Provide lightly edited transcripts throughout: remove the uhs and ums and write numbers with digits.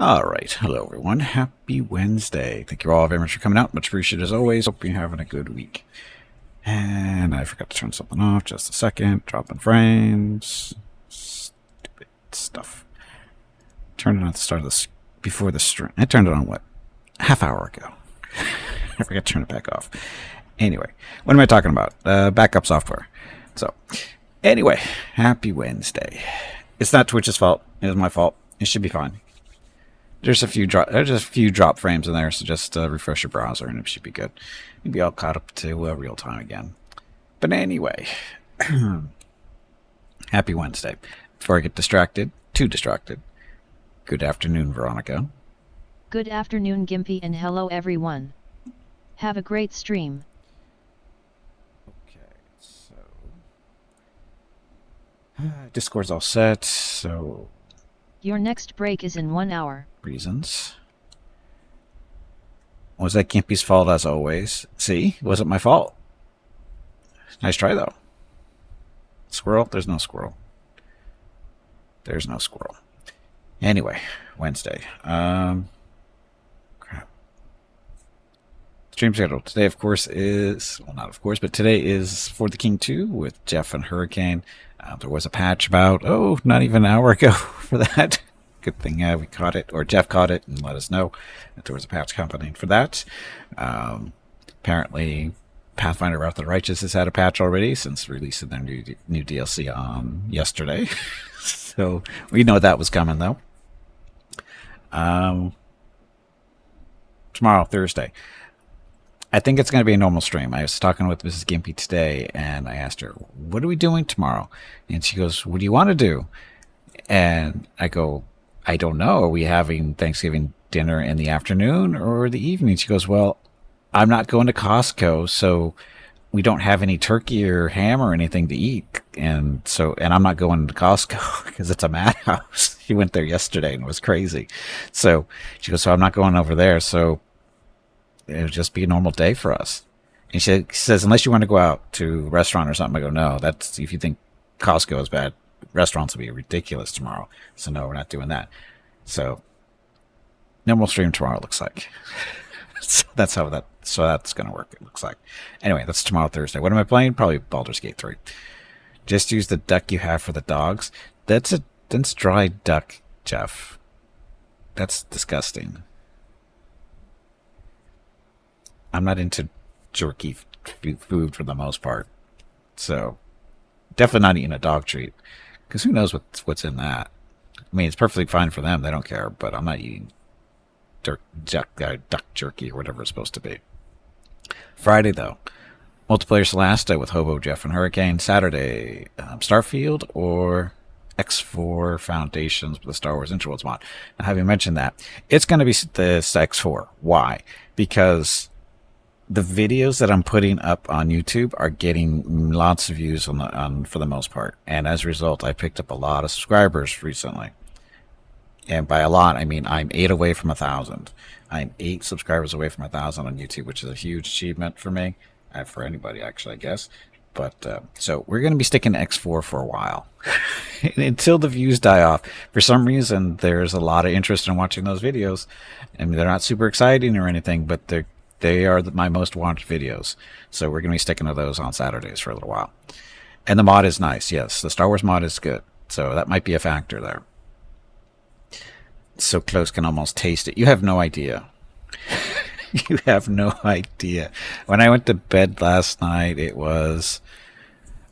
All right. Hello, everyone. Happy Wednesday. Thank you all very much for coming out. Much appreciated as always. Hope you're having a good week. And I forgot to turn something off. Just a second. Dropping frames. Stupid stuff. Turned it on at the start of this, before the stream. I turned it on, what? Half hour ago. I forgot to turn it back off. Anyway, what am I talking about? Backup software. So, anyway, happy Wednesday. It's not Twitch's fault. It was my fault. It should be fine. There's a few drop frames in there, so just refresh your browser and it should be good. You'll be all caught up to real time again. But anyway, happy Wednesday. Before I get too distracted, good afternoon, Veronica. Good afternoon, Gimpy, and hello everyone. Have a great stream. Okay, so Discord's all set, so Your next break is in 1 hour. reasons. Was that Gimpy's fault as always? See, it wasn't my fault. Nice try though. Squirrel? There's no squirrel. There's no squirrel. Anyway, Wednesday. Crap. Stream schedule today, of course, is, well, not of course, but today is For the King 2 with Jeff and Hurricane. There was a patch about, not even an hour ago for that. Good thing we caught it, or Jeff caught it and let us know that there was a patch accompanying for that. Apparently, Pathfinder Wrath of the Righteous has had a patch already since releasing their new DLC on yesterday. So we know that was coming, though. Tomorrow, Thursday. I think it's going to be a normal stream. I was talking with Mrs. Gimpy today, and I asked her, what are we doing tomorrow? And she goes, what do you want to do? And I go, I don't know. Are we having Thanksgiving dinner in the afternoon or the evening? She goes, well, I'm not going to Costco, so we don't have any turkey or ham or anything to eat. And I'm not going to Costco because it's a madhouse. She went there yesterday and it was crazy. So she goes, so I'm not going over there. So it'll just be a normal day for us. And she says, unless you want to go out to a restaurant or something. I go, no, that's, if you think Costco is bad, restaurants will be ridiculous tomorrow. So no, we're not doing that. So normal stream tomorrow, looks like. So that's going to work, it looks like. Anyway, that's tomorrow, Thursday. What am I playing? Probably Baldur's Gate 3. Just use the duck you have for the dogs. That's dried duck, Jeff. That's disgusting. I'm not into jerky food for the most part. So definitely not eating a dog treat. Because who knows what's in that? I mean, it's perfectly fine for them. They don't care. But I'm not eating duck jerky or whatever it's supposed to be. Friday, though. Multiplayer Celeste with Hobo, Jeff, and Hurricane. Saturday, Starfield or X4 Foundations with the Star Wars Interworlds mod. Now, having mentioned that, it's going to be this X4. Why? Because the videos that I'm putting up on YouTube are getting lots of views for the most part. And as a result, I picked up a lot of subscribers recently. And by a lot, I mean I'm 8 away from 1,000. I'm 8 subscribers away from 1,000 on YouTube, which is a huge achievement for me. For anybody, actually, I guess. But so we're going to be sticking to X4 for a while. Until the views die off. For some reason, there's a lot of interest in watching those videos. I mean, they're not super exciting or anything, but they are my most watched videos. So we're going to be sticking to those on Saturdays for a little while. And the mod is nice, yes. The Star Wars mod is good. So that might be a factor there. So close, can almost taste it. You have no idea. You have no idea. When I went to bed last night, it was,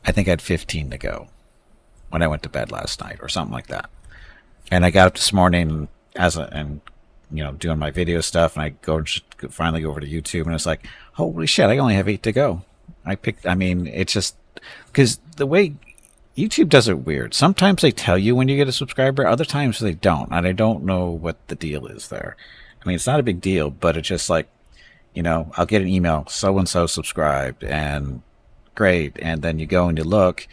I think I had 15 to go. When I went to bed last night or something like that. And I got up this morning doing my video stuff, and I finally go over to YouTube, and it's like, holy shit, I only have 8 to go. It's just because the way YouTube does it weird. Sometimes they tell you when you get a subscriber, other times they don't, and I don't know what the deal is there. I mean, it's not a big deal, but it's just like, I'll get an email, so-and-so subscribed, and great, and then you go and you look,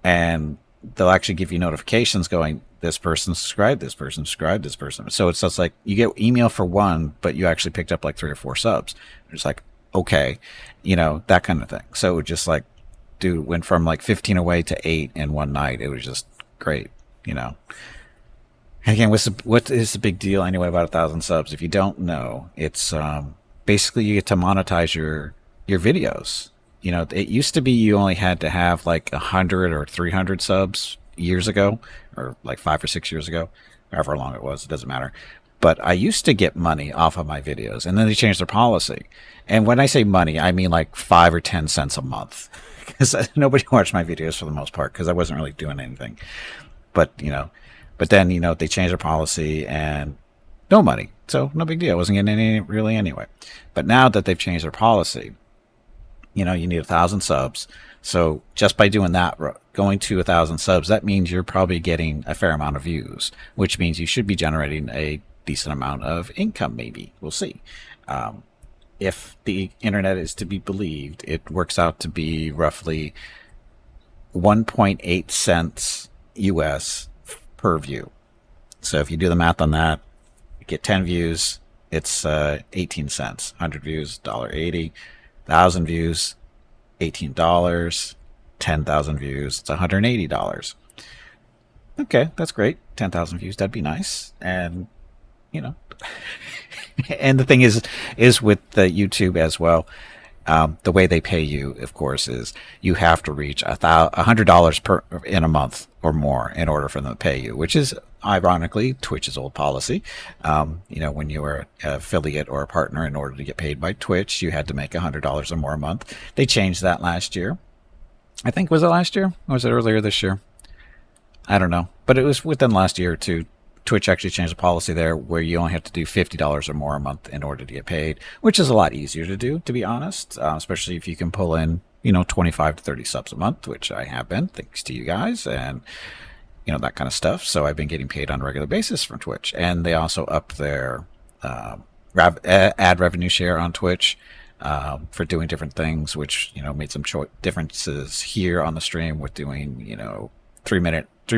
and they'll actually give you notifications going, this person subscribed, this person subscribed, this person. So it's just like you get email for one, but you actually picked up like 3 or 4 subs. It's like, okay, that kind of thing. So it just like, dude, went from like 15 away to 8 in one night. It was just great, Again, what is the big deal anyway about 1,000 subs? If you don't know, it's basically you get to monetize your videos. You know, it used to be you only had to have like 100 or 300 subs years ago, or like 5 or 6 years ago, however long it was. It doesn't matter. But I used to get money off of my videos, and then they changed their policy. And when I say money, I mean like 5 or 10 cents a month, because nobody watched my videos for the most part because I wasn't really doing anything. But but then they changed their policy and no money, so no big deal. I wasn't getting any really anyway. But now that they've changed their policy, you need 1,000 subs. So just by doing that, going to 1,000 subs, that means you're probably getting a fair amount of views, which means you should be generating a decent amount of income. Maybe we'll see. If the internet is to be believed, it works out to be roughly 1.8 cents US per view. So if you do the math on that, you get 10 views, it's 18 cents. 100 views, $1.80. 1,000 views, $18. 10,000 views, it's $180. Okay, that's great. 10,000 views, that'd be nice. And and the thing is with the YouTube as well. The way they pay you, of course, is you have to reach $100 per in a month or more in order for them to pay you, which is ironically Twitch's old policy. When you were an affiliate or a partner, in order to get paid by Twitch, you had to make $100 or more a month. They changed that last year. I think, was it last year? Or was it earlier this year? I don't know, but it was within the last year or two. Twitch actually changed the policy there where you only have to do $50 or more a month in order to get paid, which is a lot easier to do, to be honest, especially if you can pull in, 25 to 30 subs a month, which I have been, thanks to you guys, and, that kind of stuff. So I've been getting paid on a regular basis from Twitch. And they also upped their ad revenue share on Twitch for doing different things, which, made some differences here on the stream with doing, 3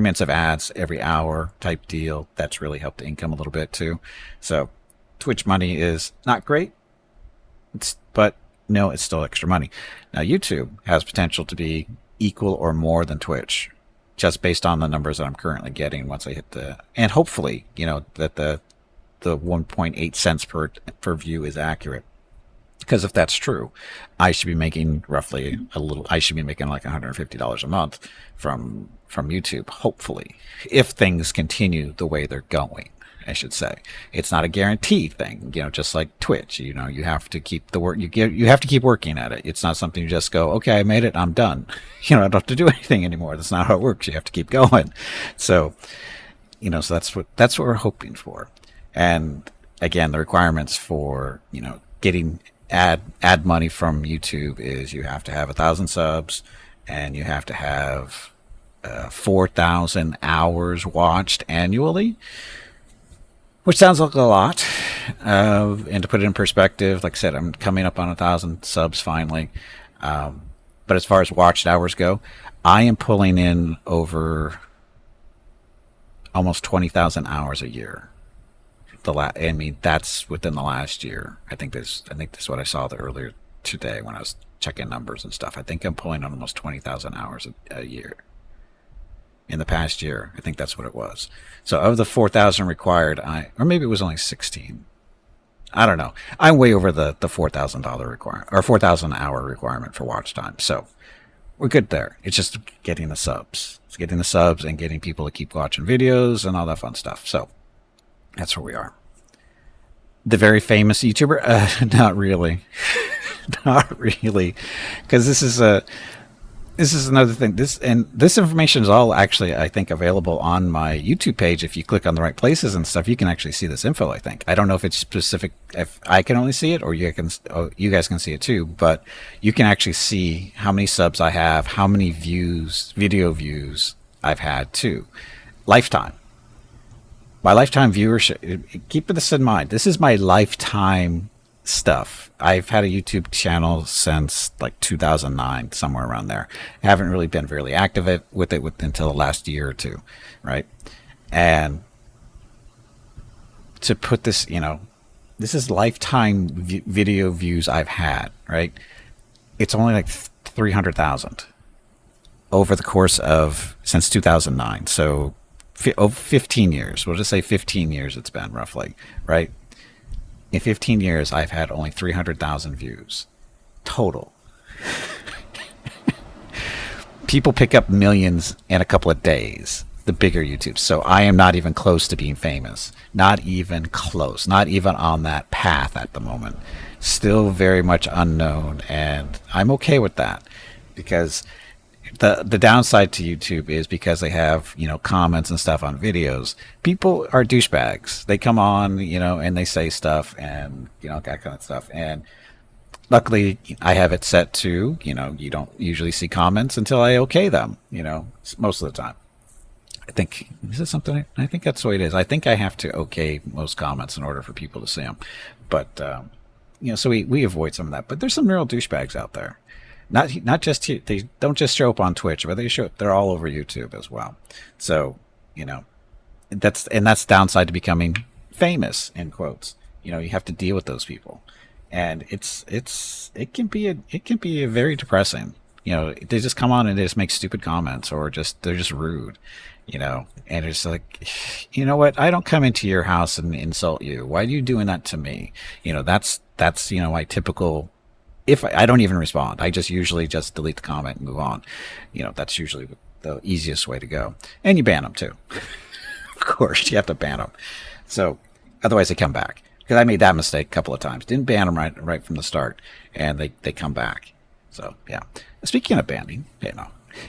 minutes of ads every hour type deal. That's really helped the income a little bit too. So Twitch money is not great, but no, it's still extra money. Now YouTube has potential to be equal or more than Twitch, just based on the numbers that I'm currently getting once I hit and hopefully, that the 1.8 cents per view is accurate. Because if that's true, I should be making I should be making like $150 a month from YouTube, hopefully, if things continue the way they're going, I should say. It's not a guaranteed thing, just like Twitch, you have to keep the work, you have to keep working at it. It's not something you just go, okay, I made it, I'm done. I don't have to do anything anymore. That's not how it works. You have to keep going. So, so that's what we're hoping for. And again, the requirements for, getting ad money from YouTube is you have to have 1,000 subs and you have to have 4,000 hours watched annually, which sounds like a lot. And to put it in perspective, like I said, I'm coming up on 1,000 subs finally. But as far as watched hours go, I am pulling in over almost 20,000 hours a year. That's within the last year. I think this is what I saw earlier today when I was checking numbers and stuff. I think I'm pulling on almost 20,000 hours a year. In the past year, I think that's what it was. So of the 4,000 required, or maybe it was only 16. I don't know. I'm way over the $4,000 requirement, or 4,000 hour requirement for watch time. So we're good there. It's just getting the subs. It's getting the subs and getting people to keep watching videos and all that fun stuff. So that's where we are. The very famous YouTuber? Not really. Not really. Because this is another thing. This information is all actually, I think, available on my YouTube page. If you click on the right places and stuff, you can actually see this info, I think. I don't know if it's specific, if I can only see it or you guys can see it too, but you can actually see how many subs I have, how many video views I've had too. Lifetime. My lifetime viewership, keep this in mind, this is my lifetime stuff. I've had a YouTube channel since like 2009, somewhere around there. I haven't really been really active with it until the last year or two, right? And to put this, this is lifetime video views I've had, right? It's only like 300,000 over the course of since 2009. So over 15 years. We'll just say 15 years it's been roughly, right? In 15 years, I've had only 300,000 views total. People pick up millions in a couple of days, the bigger YouTube. So I am not even close to being famous. Not even close. Not even on that path at the moment. Still very much unknown, and I'm okay with that, because the downside to YouTube is because they have, comments and stuff on videos. People are douchebags. They come on, and they say stuff and, that kind of stuff. And luckily, I have it set to, you don't usually see comments until I okay them, most of the time. I think, is this something? I think that's the way it is. I think I have to okay most comments in order for people to see them. But, so we avoid some of that. But there's some real douchebags out there. Not just here. They don't just show up on Twitch, but they're all over YouTube as well. So, that's downside to becoming famous, in quotes. You have to deal with those people. And it can be very depressing. They just come on and they just make stupid comments, or they're just rude, and it's like, you know what? I don't come into your house and insult you. Why are you doing that to me? That's my typical. If I don't even respond, I just usually just delete the comment and move on. That's usually the easiest way to go. And you ban them too. Of course, you have to ban them. So otherwise they come back. Because I made that mistake a couple of times. Didn't ban them right from the start, and they come back. So yeah. Speaking of banning,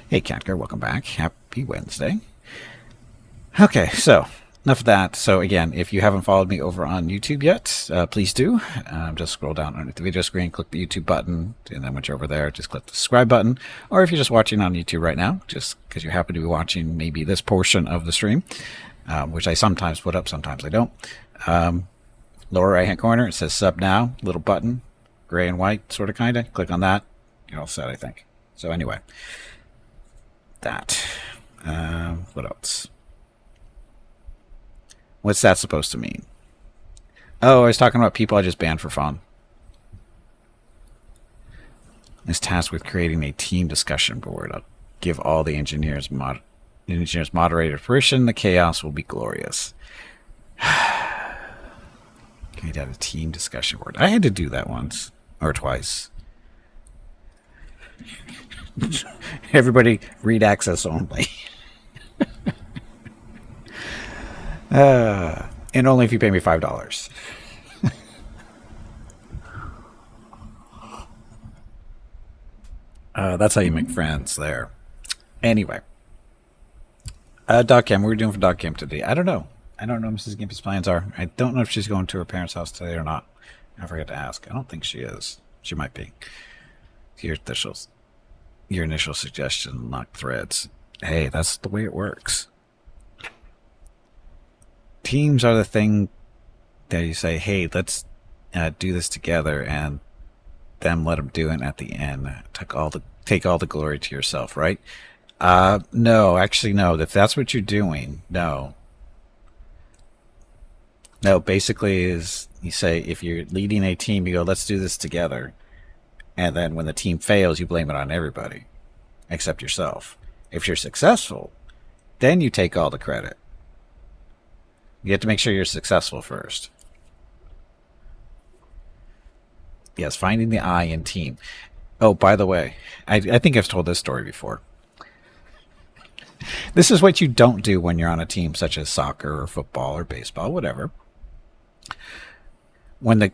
hey Catker, welcome back. Happy Wednesday. Okay, so enough of that. So again, if you haven't followed me over on YouTube yet, please do. Just scroll down underneath the video screen, click the YouTube button, and then once you're over there, just click the subscribe button. Or if you're just watching on YouTube right now, just because you happen to be watching maybe this portion of the stream, which I sometimes put up, sometimes I don't. Lower right hand corner, it says sub now, little button, gray and white, sort of, kind of. Click on that. You're all set, I think. So anyway, that. What else? What's that supposed to mean? Oh, I was talking about people I just banned for fun. Is tasked with creating a team discussion board. I'll give all the engineers moderator permission. The chaos will be glorious. Create a team discussion board. I had to do that once or twice. Everybody read access only. And only if you pay me $5. That's how you make friends there. Anyway. Dog Cam, what are we doing for Dog Cam today? I don't know. I don't know what Mrs. Gimpy's plans are. I don't know if she's going to her parents' house today or not. I forgot to ask. I don't think she is. She might be. Your initial suggestion, lock threads. Hey, that's the way it works. Teams are the thing that you say, hey, let's do this together, and then let them do it at the end. Take all the glory to yourself, right? No, actually, no. If that's what you're doing, no. No, basically is you say, if you're leading a team, you go, let's do this together. And then when the team fails, you blame it on everybody except yourself. If you're successful, then you take all the credit. You have to make sure you're successful first. Yes, finding the I in team. Oh, by the way, I think I've told this story before. This is what you don't do when you're on a team such as soccer or football or baseball, whatever. When the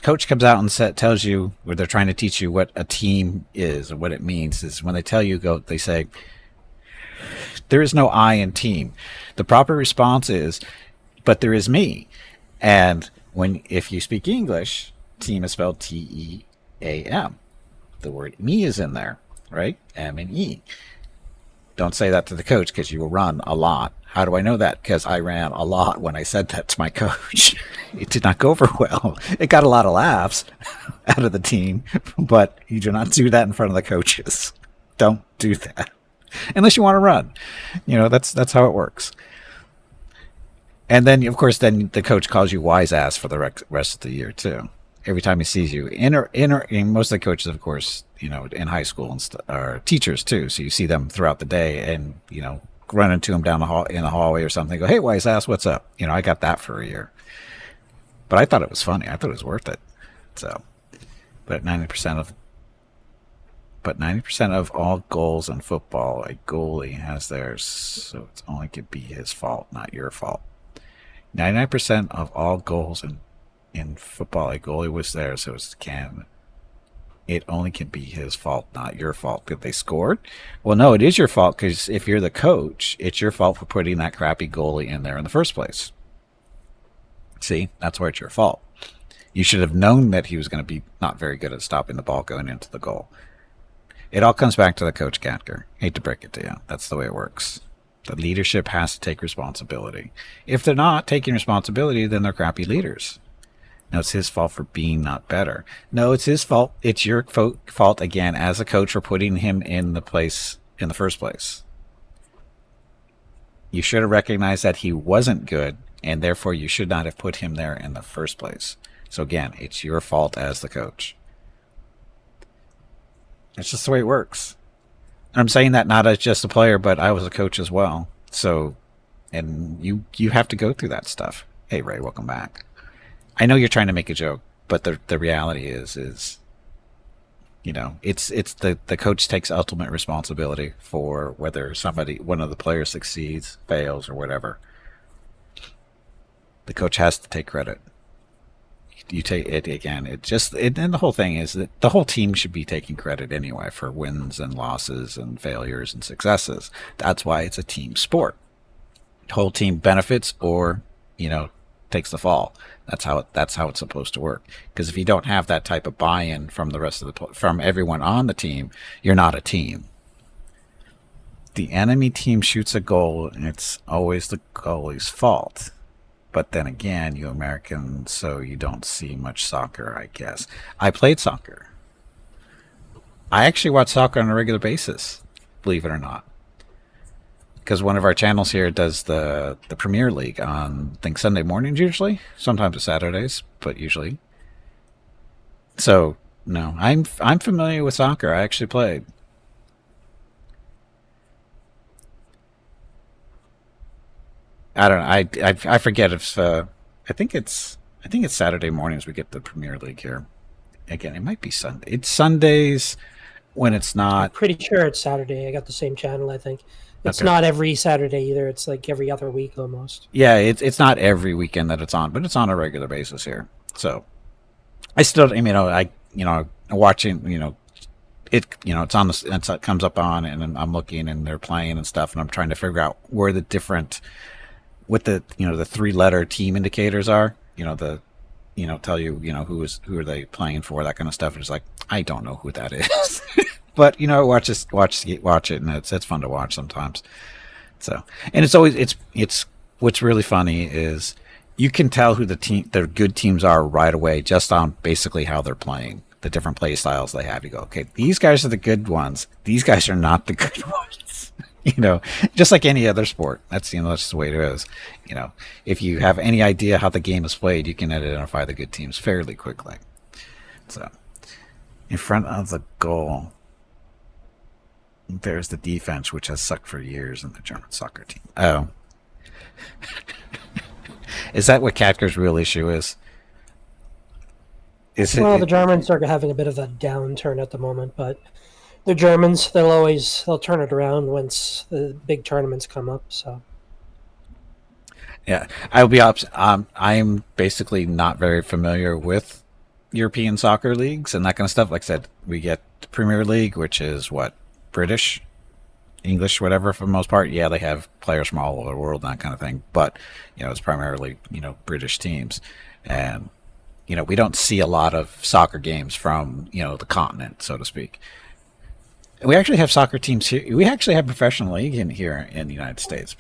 coach comes out and tells you, or they're trying to teach you what a team is or what it means, is when they tell you, they say, there is no I in team. The proper response is, but there is me. And if you speak English, team is spelled T-E-A-M. The word me is in there, right? M and E. Don't say that to the coach because you will run a lot. How do I know that? Because I ran a lot when I said that to my coach. It did not go over well. It got a lot of laughs out of the team, but you do not do that in front of the coaches. Don't do that. Unless you want to run. That's how it works. And then, of course, then the coach calls you wise ass for the rest of the year, too. every time he sees you. And most of the coaches, of course, in high school and are teachers too. So you see them throughout the day, and run into him down the hall in the hallway or something. Go, hey, wise ass, what's up? I got that for a year, but I thought it was funny. I thought it was worth it. So, but 90% of all goals in football, a goalie has theirs, so it's only could be his fault, not your fault. 99% of all goals in football, a goalie was there, so it only can be his fault, not your fault. If they scored, well, no, it is your fault, because if you're the coach, it's your fault for putting that crappy goalie in there in the first place. See, that's where it's your fault. You should have known that he was going to be not very good at stopping the ball going into the goal. It all comes back to the coach, Gatker. Hate to break it to you. That's the way it works. The leadership has to take responsibility. If they're not taking responsibility, then they're crappy leaders. No, it's his fault for being not better. No, it's his fault. It's your fault again as a coach for putting him in the place in the first place. You should have recognized that he wasn't good, and therefore you should not have put him there in the first place. So again, it's your fault as the coach. It's just the way it works. And I'm saying that not as just a player, but I was a coach as well. So, and you have to go through that stuff. Hey, Ray, welcome back. I know you're trying to make a joke, but the reality is it's the coach takes ultimate responsibility for whether one of the players succeeds, fails, or whatever. The coach has to take credit. You take it again. And the whole thing is that the whole team should be taking credit anyway for wins and losses and failures and successes. That's why it's a team sport. The whole team benefits or takes the fall. That's how it's supposed to work. Because if you don't have that type of buy-in from the rest of from everyone on the team, you're not a team. The enemy team shoots a goal, and it's always the goalie's fault. But then again, you Americans, so you don't see much soccer, I guess. I played soccer. I actually watch soccer on a regular basis, believe it or not. Because one of our channels here does the Premier League on, I think, Sunday mornings usually. Sometimes it's Saturdays, but usually. So, no, I'm familiar with soccer. I actually played. I don't know. I forget if I think it's Saturday mornings we get the Premier League here. Again, it might be Sunday. It's Sundays when it's I'm not. pretty sure it's Saturday. I got the same channel, I think. It's Okay. not every Saturday either. It's like every other week almost. Yeah, it's not every weekend that it's on, but it's on a regular basis here. So I still, watching, it's on it comes up on, and I'm looking, and they're playing and stuff, and I'm trying to figure out where the different, what the 3-letter team indicators are. Tell you, who are they playing for, that kind of stuff. It's like, I don't know who that is. But watch it, and it's fun to watch sometimes. So, and it's always it's what's really funny is you can tell who the good teams are right away just on basically how they're playing, the different play styles they have. You go, okay, these guys are the good ones. These guys are not the good ones. Just like any other sport. That's just the way it is. If you have any idea how the game is played, you can identify the good teams fairly quickly. So, in front of the goal, there's the defense, which has sucked for years in the German soccer team. Oh. Is that what Katker's real issue is? The Germans are having a bit of a downturn at the moment, but the Germans, they'll turn it around once the big tournaments come up. So Yeah, I'll be honest. I'm basically not very familiar with European soccer leagues and that kind of stuff. Like I said, we get the Premier League, which is what, British, English, whatever, for the most part. Yeah, they have players from all over the world and that kind of thing. But it's primarily British teams, and we don't see a lot of soccer games from the continent, so to speak. We actually have soccer teams here. We actually have professional league here in the United States.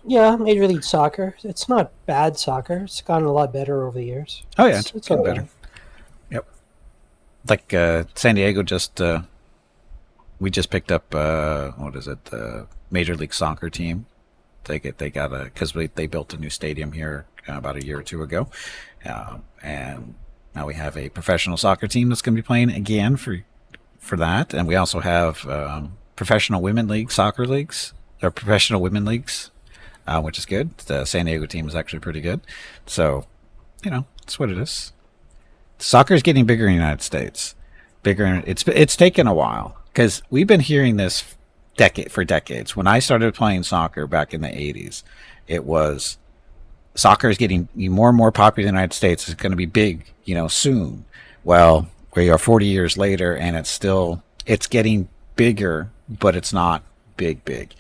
yeah, Major League Soccer. It's not bad soccer. It's gotten a lot better over the years. Oh yeah, it's getting okay. better. Yep. Like San Diego we just picked up what is it, the Major League Soccer team. They got because they built a new stadium here about a year or two ago, and Now we have a professional soccer team that's going to be playing again for that, and we also have professional women league soccer leagues or professional women leagues, which is good. The San Diego team is actually pretty good, so it's what it is. Soccer is getting bigger in the United States. Bigger. It's taken a while because we've been hearing this for decades. When I started playing soccer back in the 80s, it was soccer is getting more and more popular in the United States. It's going to be big, soon. Well, we are 40 years later, and it's getting bigger, but it's not big. Back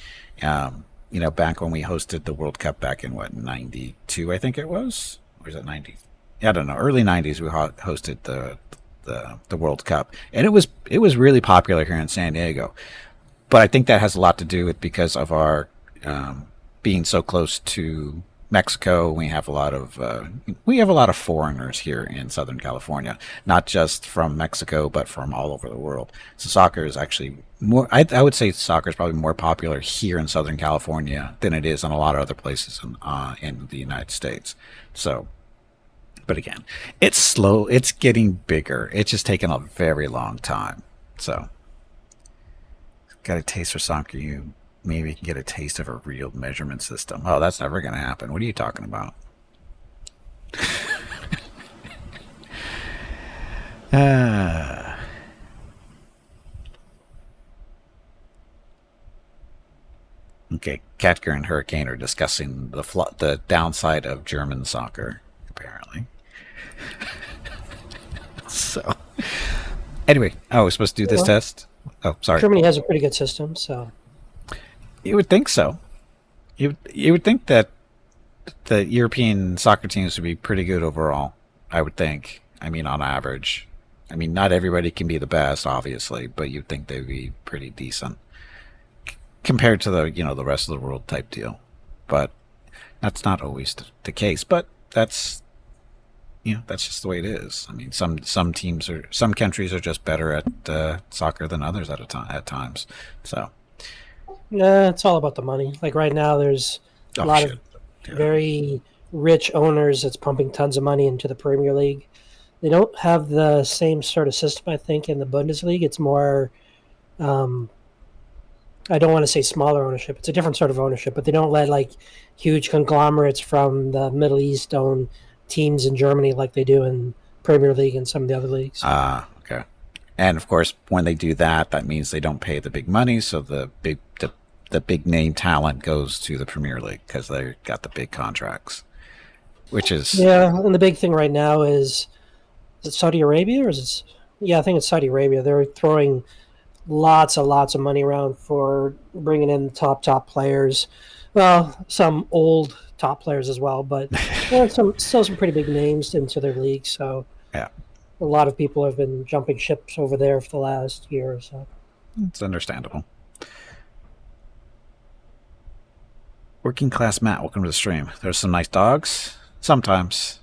when we hosted the World Cup back in 92, I think it was, or is it 90? I don't know. Early 90s, we hosted the World Cup, and it was really popular here in San Diego. But I think that has a lot to do with because of our being so close to Mexico. We have a lot of foreigners here in Southern California, not just from Mexico, but from all over the world. So soccer is actually more. I would say soccer is probably more popular here in Southern California than it is in a lot of other places in the United States. So, but again, it's slow. It's getting bigger. It's just taken a very long time. So, got a taste for soccer. You maybe can get a taste of a real measurement system. Oh, that's never going to happen. What are you talking about? Okay, Katker and Hurricane are discussing the downside of German soccer, apparently. So, anyway, we're supposed to do this test? Oh, sorry. Germany has a pretty good system, so. You would think so. You would think that the European soccer teams would be pretty good overall. I would think. I mean, on average. I mean, not everybody can be the best, obviously, but you'd think they'd be pretty decent compared to the rest of the world type deal. But that's not always the case. But that's just the way it is. I mean, some countries are just better at soccer than others at times. So. Yeah, it's all about the money. Like right now, there's a lot of very rich owners that's pumping tons of money into the Premier League. They don't have the same sort of system, I think, in the Bundesliga. It's more, I don't want to say smaller ownership. It's a different sort of ownership, but they don't let like huge conglomerates from the Middle East own teams in Germany like they do in Premier League and some of the other leagues. Okay. And of course, when they do that, that means they don't pay the big money, so the big name talent goes to the Premier League because they got the big contracts, which is and the big thing right now is it Saudi Arabia or is it? I think it's Saudi Arabia. They're throwing lots of money around for bringing in top players. Well, some old top players as well, but still some pretty big names into their league. So yeah, a lot of people have been jumping ships over there for the last year or so. It's understandable. Working Class Matt, welcome to the stream. There's some nice dogs. Sometimes.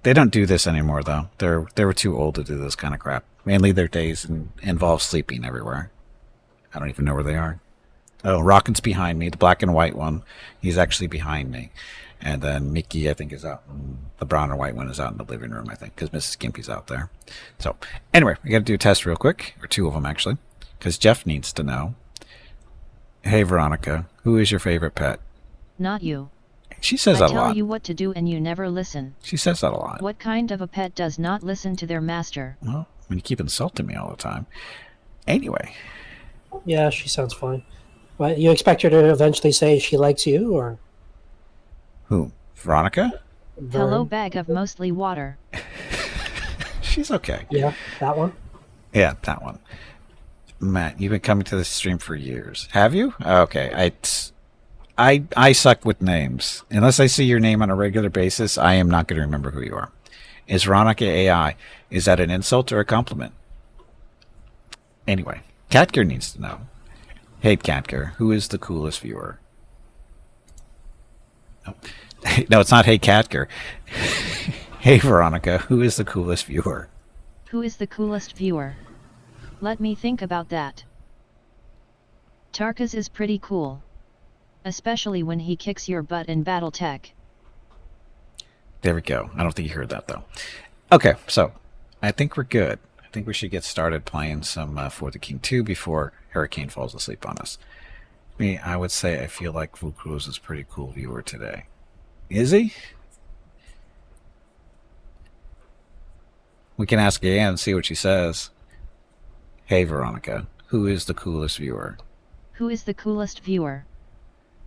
They don't do this anymore, though. They were too old to do this kind of crap. Mainly their days involve sleeping everywhere. I don't even know where they are. Oh, Rockin's behind me, the black and white one. He's actually behind me. And then Mickey, I think, is out. The brown and white one is out in the living room, I think, because Mrs. Gimpy's out there. So, anyway, we got to do a test real quick, or two of them, actually, because Jeff needs to know. Hey, Veronica, who is your favorite pet? Not you. She says that a lot. I tell you what to do and you never listen. She says that a lot. What kind of a pet does not listen to their master? Well, when you keep insulting me all the time. Anyway. Yeah, she sounds fine. What, you expect her to eventually say she likes you, or? Who? Veronica? Hello, bag of mostly water. She's okay. Yeah, that one? Yeah, that one. Matt, you've been coming to the stream for years. Have you? Okay. I suck with names. Unless I see your name on a regular basis, I am not going to remember who you are. Is Veronica AI? Is that an insult or a compliment? Anyway, Katker needs to know. Hey, Katker, who is the coolest viewer? No, it's not Hey, Katker. Hey, Veronica, who is the coolest viewer? Who is the coolest viewer? Let me think about that. Tarkus is pretty cool. Especially when he kicks your butt in Battletech. There we go. I don't think you heard that, though. Okay, so I think we're good. I think we should get started playing some For the King 2 before Hurricane falls asleep on us. Me, I would say I feel like Vu Cruz is a pretty cool viewer today. Is he? We can ask Anne and see what she says. Hey, Veronica, who is the coolest viewer? Who is the coolest viewer?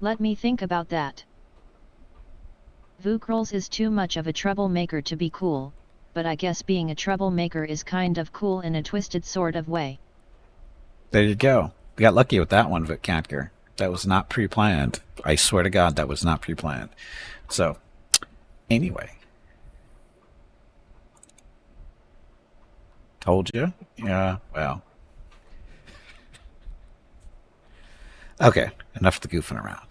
Let me think about that. Vukrolls is too much of a troublemaker to be cool, but I guess being a troublemaker is kind of cool in a twisted sort of way. There you go. We got lucky with that one, Vit Katker. That was not pre-planned. I swear to God, that was not pre-planned. So, anyway. Told you? Yeah, well. Okay, enough of the goofing around.